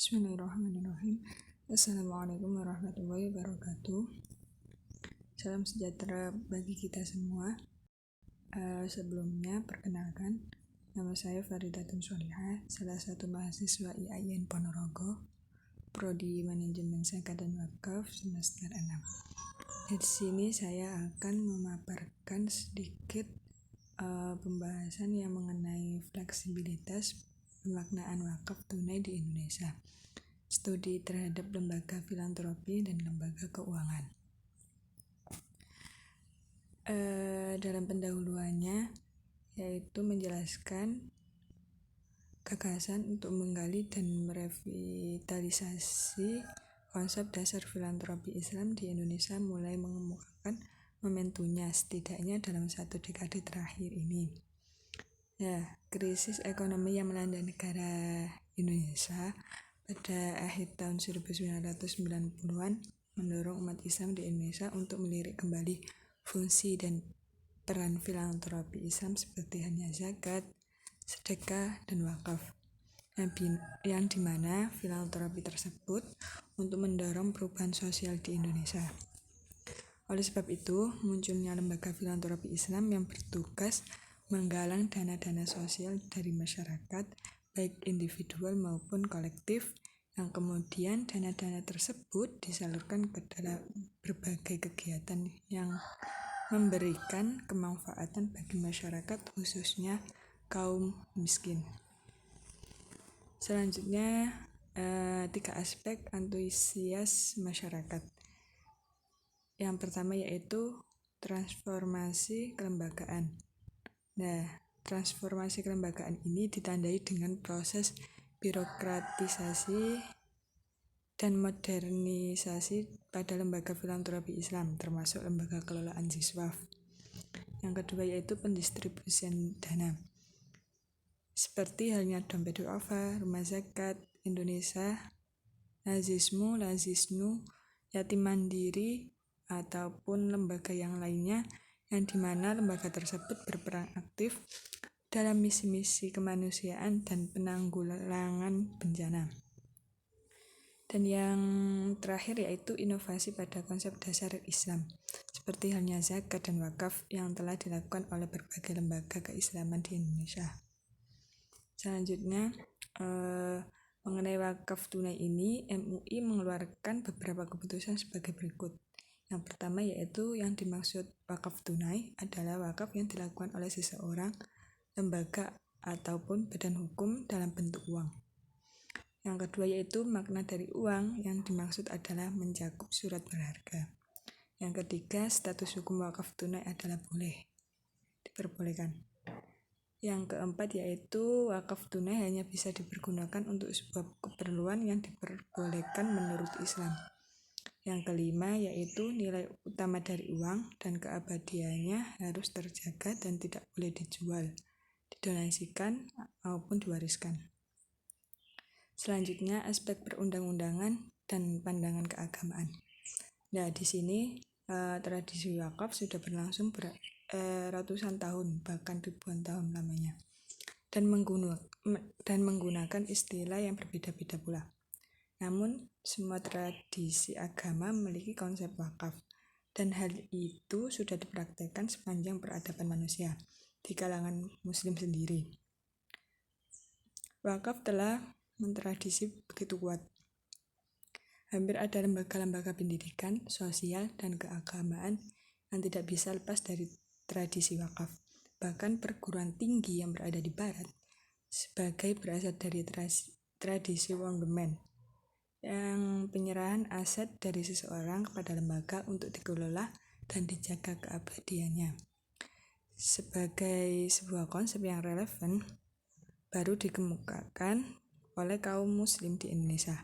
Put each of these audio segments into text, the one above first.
Bismillahirrahmanirrahim. Assalamualaikum warahmatullahi wabarakatuh. Salam sejahtera bagi kita semua. Sebelumnya perkenalkan, nama saya Faridatun Sholihah, salah satu mahasiswa IAIN Ponorogo, Prodi Manajemen Zakat dan Wakaf semester 6. Di sini saya akan memaparkan sedikit pembahasan yang mengenai fleksibilitas pemaknaan wakaf tunai di Indonesia, studi terhadap lembaga filantropi dan lembaga keuangan. Dalam pendahuluannya yaitu menjelaskan gagasan untuk menggali dan merevitalisasi konsep dasar filantropi Islam di Indonesia mulai mengemukakan momentumnya setidaknya dalam 1 dekade terakhir ini. Krisis ekonomi yang melanda negara Indonesia pada akhir tahun 1990-an mendorong umat Islam di Indonesia untuk melirik kembali fungsi dan peran filantropi Islam seperti halnya zakat, sedekah, dan wakaf, yang dimana filantropi tersebut untuk mendorong perubahan sosial di Indonesia. Oleh sebab itu, munculnya lembaga filantropi Islam yang bertugas menggalang dana-dana sosial dari masyarakat, baik individual maupun kolektif, yang kemudian dana-dana tersebut disalurkan ke dalam berbagai kegiatan yang memberikan kemanfaatan bagi masyarakat, khususnya kaum miskin. Selanjutnya, 3 aspek antusias masyarakat. Yang pertama yaitu transformasi kelembagaan. Transformasi kelembagaan ini ditandai dengan proses birokratisasi dan modernisasi pada lembaga filantropi Islam, termasuk lembaga kelolaan Ziswaf. Yang kedua yaitu pendistribusian dana, seperti halnya dompet duafa, rumah zakat Indonesia, Lazisnu, yatim mandiri, ataupun lembaga yang lainnya, yang dimana lembaga tersebut berperan aktif dalam misi-misi kemanusiaan dan penanggulangan bencana. Dan yang terakhir yaitu inovasi pada konsep dasar Islam, seperti halnya zakat dan wakaf yang telah dilakukan oleh berbagai lembaga keislaman di Indonesia. Selanjutnya, mengenai wakaf tunai ini, MUI mengeluarkan beberapa keputusan sebagai berikut. Yang pertama yaitu yang dimaksud wakaf tunai adalah wakaf yang dilakukan oleh seseorang, lembaga, ataupun badan hukum dalam bentuk uang. Yang kedua yaitu makna dari uang, yang dimaksud adalah mencakup surat berharga. Yang ketiga, status hukum wakaf tunai adalah diperbolehkan. Yang keempat yaitu wakaf tunai hanya bisa dipergunakan untuk sebuah keperluan yang diperbolehkan menurut Islam. Yang kelima yaitu nilai utama dari uang dan keabadiannya harus terjaga dan tidak boleh dijual, didonasikan, maupun diwariskan. Selanjutnya aspek perundang-undangan dan pandangan keagamaan. Di sini tradisi wakaf sudah berlangsung ratusan tahun, bahkan ribuan tahun lamanya, dan menggunakan istilah yang berbeda-beda pula. Namun, semua tradisi agama memiliki konsep wakaf, dan hal itu sudah dipraktikkan sepanjang peradaban manusia di kalangan Muslim sendiri. Wakaf telah mentradisi begitu kuat. Hampir ada lembaga-lembaga pendidikan, sosial, dan keagamaan yang tidak bisa lepas dari tradisi wakaf. Bahkan perguruan tinggi yang berada di barat sebagai berasal dari tradisi wonderment, yang penyerahan aset dari seseorang kepada lembaga untuk dikelola dan dijaga keabadiannya. Sebagai sebuah konsep yang relevan, baru dikemukakan oleh kaum muslim di Indonesia.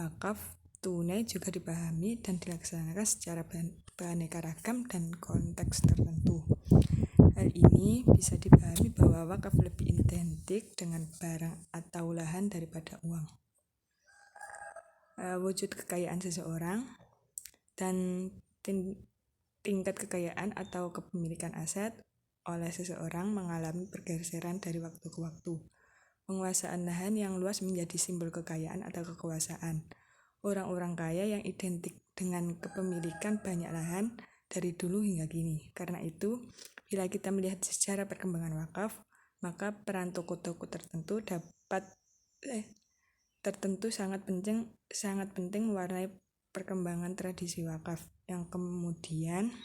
Wakaf tunai juga dipahami dan dilaksanakan secara beraneka ragam dan konteks tertentu. Hal ini bisa dipahami bahwa wakaf lebih identik dengan barang atau lahan daripada uang. Wujud kekayaan seseorang dan tingkat kekayaan atau kepemilikan aset oleh seseorang mengalami pergeseran dari waktu ke waktu. Penguasaan lahan yang luas menjadi simbol kekayaan atau kekuasaan. Orang-orang kaya yang identik dengan kepemilikan banyak lahan dari dulu hingga kini. Karena itu, bila kita melihat sejarah perkembangan wakaf, maka peran tokoh-tokoh tertentu sangat penting mewarnai perkembangan tradisi wakaf yang kemudian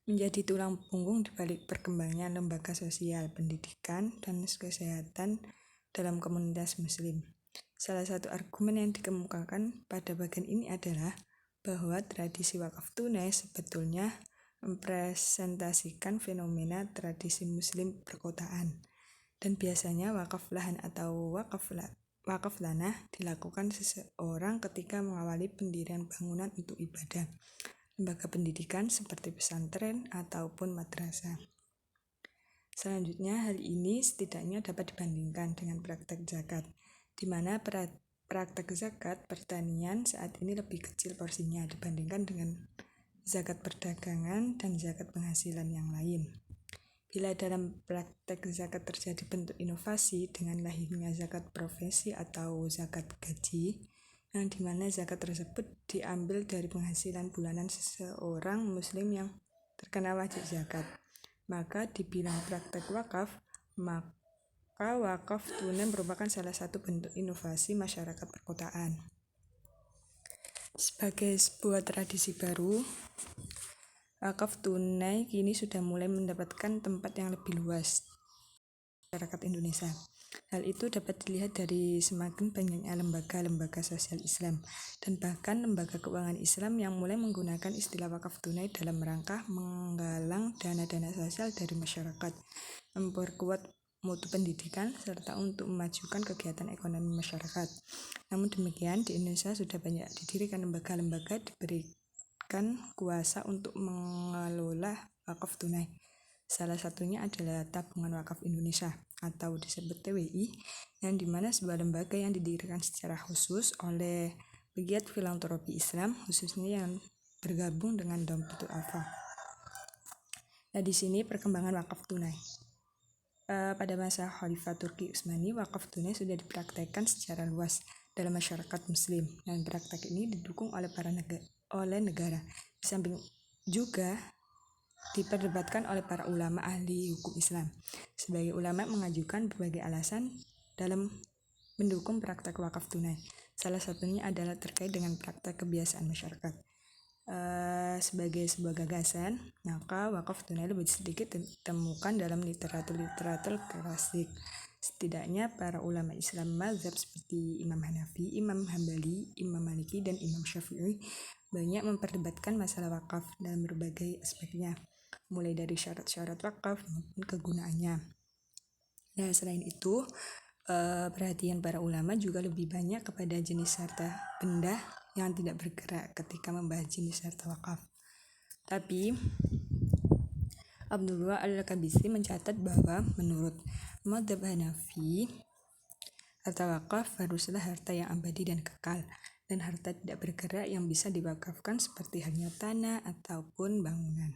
menjadi tulang punggung di balik perkembangan lembaga sosial, pendidikan, dan kesehatan dalam komunitas muslim. Salah satu argumen yang dikemukakan pada bagian ini adalah bahwa tradisi wakaf tunai sebetulnya mempresentasikan fenomena tradisi muslim perkotaan. Dan biasanya wakaf lahan atau wakaf tanah dilakukan seseorang ketika mengawali pendirian bangunan untuk ibadah, lembaga pendidikan seperti pesantren ataupun madrasah. Selanjutnya, hal ini setidaknya dapat dibandingkan dengan praktek zakat, di mana praktek zakat pertanian saat ini lebih kecil porsinya dibandingkan dengan zakat perdagangan dan zakat penghasilan yang lain. Bila dalam praktek zakat terjadi bentuk inovasi dengan lahirnya zakat profesi atau zakat gaji, yang dimana zakat tersebut diambil dari penghasilan bulanan seseorang muslim yang terkena wajib zakat, maka dibilang praktek wakaf, maka wakaf tunai merupakan salah satu bentuk inovasi masyarakat perkotaan. Sebagai sebuah tradisi baru, wakaf tunai kini sudah mulai mendapatkan tempat yang lebih luas di masyarakat Indonesia. Hal itu dapat dilihat dari semakin banyaknya lembaga-lembaga sosial Islam dan bahkan lembaga keuangan Islam yang mulai menggunakan istilah wakaf tunai dalam rangka menggalang dana-dana sosial dari masyarakat, memperkuat mutu pendidikan, serta untuk memajukan kegiatan ekonomi masyarakat. Namun demikian, di Indonesia sudah banyak didirikan lembaga-lembaga diberikan kuasa untuk mengelola wakaf tunai. Salah satunya adalah Tabungan Wakaf Indonesia atau disebut TWI, yang dimana sebuah lembaga yang didirikan secara khusus oleh pegiat filantropi Islam, khususnya yang bergabung dengan Domptul Afa. Nah, di sini perkembangan wakaf tunai. Pada masa Khalifah Turki Utsmani, wakaf tunai sudah dipraktekkan secara luas dalam masyarakat Muslim, dan praktek ini didukung oleh negara. Di samping juga diperdebatkan oleh para ulama ahli hukum Islam. Sebagai ulama mengajukan berbagai alasan dalam mendukung praktek wakaf tunai. Salah satunya adalah terkait dengan praktek kebiasaan masyarakat. Sebagai sebuah gagasan, maka wakaf tunai lebih sedikit ditemukan dalam literatur klasik. Setidaknya para ulama Islam mazhab seperti Imam Hanafi, Imam Hambali, Imam Maliki, dan Imam Syafi'i banyak memperdebatkan masalah wakaf dalam berbagai aspeknya, mulai dari syarat-syarat wakaf maupun kegunaannya. Nah, selain itu, perhatian para ulama juga lebih banyak kepada jenis harta benda yang tidak bergerak ketika membahas jenis harta wakaf. Tapi Abdullah Al-Kabisi mencatat bahwa menurut mazhab Hanafi, harta wakaf haruslah harta yang abadi dan kekal, dan harta tidak bergerak yang bisa diwakafkan seperti halnya tanah ataupun bangunan.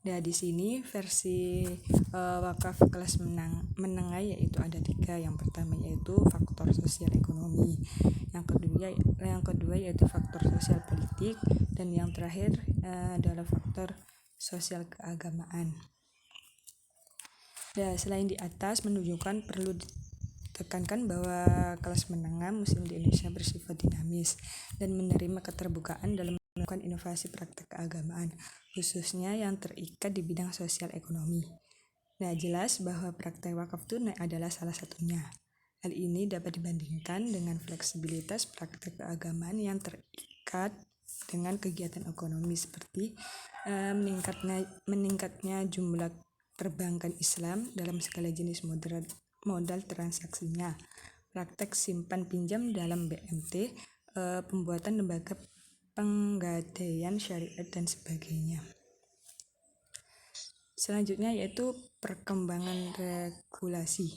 Nah, di sini versi wakaf kelas menengah yaitu ada 3. Yang pertama yaitu faktor sosial ekonomi, yang kedua yaitu faktor sosial politik, dan yang terakhir adalah faktor sosial keagamaan. Nah, selain di atas menunjukkan perlu ditekankan bahwa kelas menengah Muslim di Indonesia bersifat dinamis dan menerima keterbukaan dalam melakukan inovasi praktek keagamaan, khususnya yang terikat di bidang sosial ekonomi. Nah, jelas bahwa praktek wakaf tunai adalah salah satunya. Hal ini dapat dibandingkan dengan fleksibilitas praktek keagamaan yang terikat dengan kegiatan ekonomi seperti meningkatnya jumlah perbankan Islam dalam segala jenis modal transaksinya, praktek simpan pinjam dalam BMT, pembuatan lembaga penggadaian syariat, dan sebagainya. Selanjutnya yaitu perkembangan regulasi.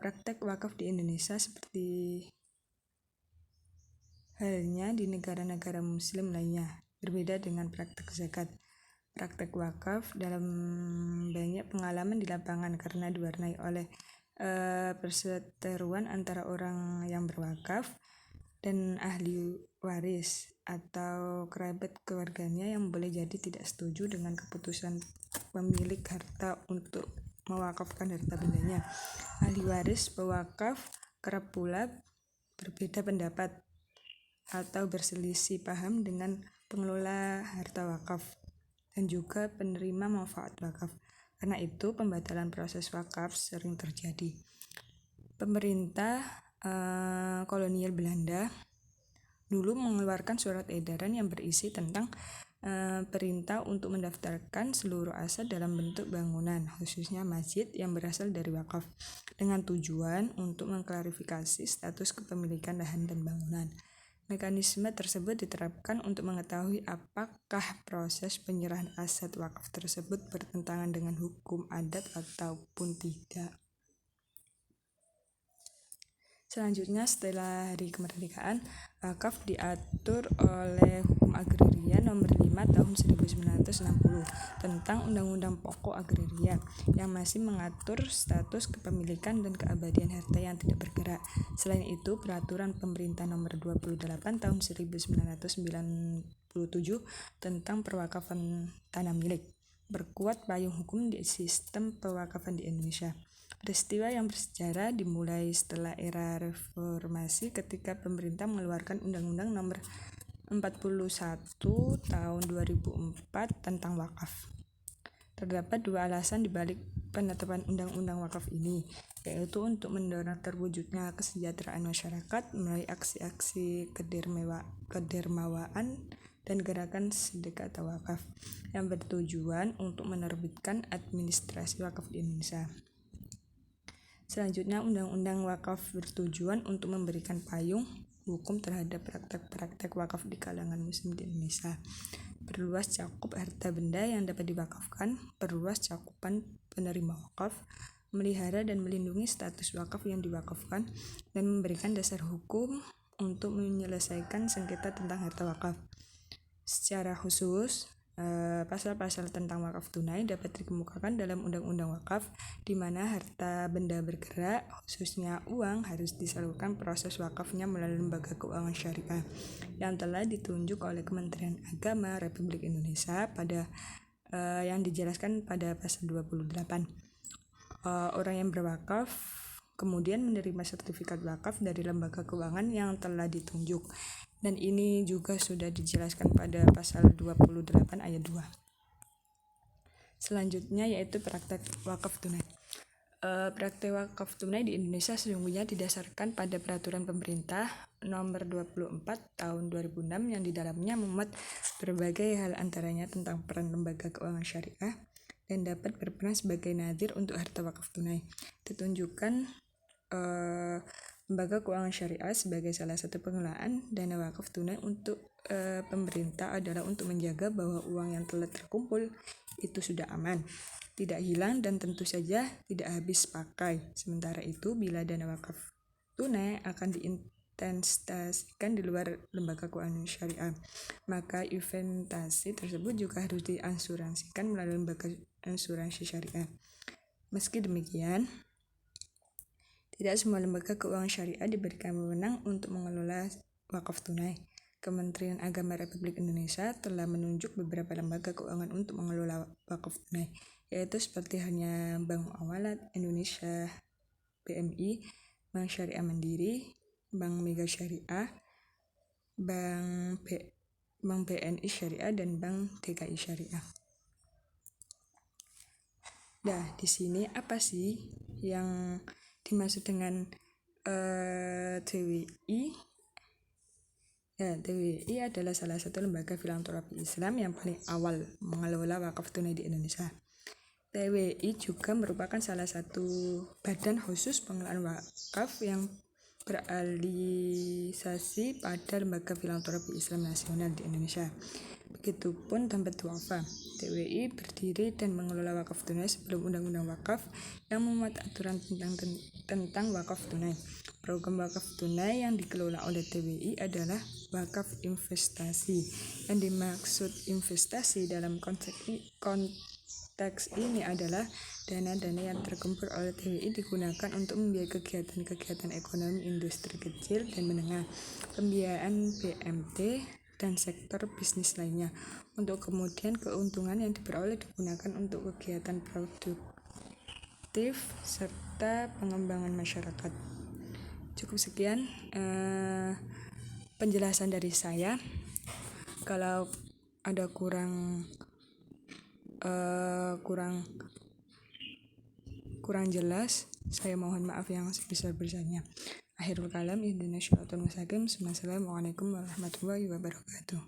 Praktek wakaf di Indonesia seperti halnya di negara-negara Muslim lainnya, berbeda dengan praktek zakat. praktek wakaf dalam banyak pengalaman di lapangan karena diwarnai oleh perseteruan antara orang yang berwakaf dan ahli waris atau kerabat keluarganya yang boleh jadi tidak setuju dengan keputusan pemilik harta untuk mewakafkan harta bendanya. Ahli waris pewakaf kerap pula berbeda pendapat atau berselisih paham dengan pengelola harta wakaf dan juga penerima manfaat wakaf. Karena itu, pembatalan proses wakaf sering terjadi. Pemerintah kolonial Belanda dulu mengeluarkan surat edaran yang berisi tentang perintah untuk mendaftarkan seluruh aset dalam bentuk bangunan, khususnya masjid yang berasal dari wakaf, dengan tujuan untuk mengklarifikasi status kepemilikan lahan dan bangunan. Mekanisme tersebut diterapkan untuk mengetahui apakah proses penyerahan aset wakaf tersebut bertentangan dengan hukum adat ataupun tidak. Selanjutnya, setelah hari kemerdekaan, wakaf diatur oleh Hukum Agraria Nomor 5 Tahun 1960 tentang Undang-Undang Pokok Agraria yang masih mengatur status kepemilikan dan keabadian harta yang tidak bergerak. Selain itu, Peraturan Pemerintah Nomor 28 Tahun 1997 tentang perwakafan tanah milik berkuat payung hukum di sistem pewakafan di Indonesia. Peristiwa yang bersejarah dimulai setelah era reformasi ketika pemerintah mengeluarkan Undang-Undang Nomor 41 Tahun 2004 tentang wakaf. Terdapat dua alasan dibalik penetapan Undang-Undang Wakaf ini, yaitu untuk mendorong terwujudnya kesejahteraan masyarakat melalui aksi-aksi kedermawaan dan gerakan sedekah atau wakaf yang bertujuan untuk menerbitkan administrasi wakaf di Indonesia. Selanjutnya, Undang-Undang Wakaf bertujuan untuk memberikan payung hukum terhadap praktek-praktek wakaf di kalangan muslim di Indonesia. Perluas cakup harta benda yang dapat diwakafkan, perluas cakupan penerima wakaf, melihara dan melindungi status wakaf yang diwakafkan, dan memberikan dasar hukum untuk menyelesaikan sengketa tentang harta wakaf. Secara khusus, pasal-pasal tentang wakaf tunai dapat dikemukakan dalam Undang-Undang Wakaf, di mana harta benda bergerak, khususnya uang, harus disalurkan proses wakafnya melalui lembaga keuangan syariah yang telah ditunjuk oleh Kementerian Agama Republik Indonesia pada yang dijelaskan pada pasal 28. Orang yang berwakaf kemudian menerima sertifikat wakaf dari lembaga keuangan yang telah ditunjuk. Dan ini juga sudah dijelaskan pada pasal 28 ayat 2. Selanjutnya yaitu praktek wakaf tunai. Praktek wakaf tunai di Indonesia sesungguhnya didasarkan pada peraturan pemerintah nomor 24 tahun 2006 yang di dalamnya memuat berbagai hal, antaranya tentang peran lembaga keuangan syariah dan dapat berperan sebagai nadhir untuk harta wakaf tunai. Ditunjukkan lembaga keuangan syariah sebagai salah satu pengelolaan dana wakaf tunai untuk pemerintah adalah untuk menjaga bahwa uang yang telah terkumpul itu sudah aman, tidak hilang, dan tentu saja tidak habis pakai. Sementara itu, bila dana wakaf tunai akan diinvestasikan di luar lembaga keuangan syariah, maka investasi tersebut juga harus diasuransikan melalui lembaga asuransi syariah. Meski demikian, tidak semua lembaga keuangan syariah diberikan wewenang untuk mengelola wakaf tunai. Kementerian Agama Republik Indonesia telah menunjuk beberapa lembaga keuangan untuk mengelola wakaf tunai, yaitu seperti halnya Bank Muamalat Indonesia BMI, Bank Syariah Mandiri, Bank Mega Syariah, Bank BNI Syariah, dan Bank DKI Syariah. Nah, di sini apa sih yang dimaksud dengan TWI? Ya, TWI adalah salah satu lembaga filantropi Islam yang paling awal mengelola wakaf tunai di Indonesia. TWI juga merupakan salah satu badan khusus pengelolaan wakaf yang beralisasi pada lembaga filantropi Islam nasional di Indonesia. Begitupun tempat wafa. TWI berdiri dan mengelola wakaf tunai sebelum Undang-Undang Wakaf yang memuat aturan tentang wakaf tunai. Program wakaf tunai yang dikelola oleh TWI adalah wakaf investasi. Yang dimaksud investasi dalam konteks ini adalah dana-dana yang terkumpul oleh TWI digunakan untuk membiayai kegiatan-kegiatan ekonomi industri kecil dan menengah, pembiayaan BMT, dan sektor bisnis lainnya, untuk kemudian keuntungan yang diperoleh digunakan untuk kegiatan produktif serta pengembangan masyarakat. Cukup sekian penjelasan dari saya. Kalau ada kurang jelas, saya mohon maaf yang sebesar-besarnya. Akhirul kalam, Assalamualaikum warahmatullahi wabarakatuh.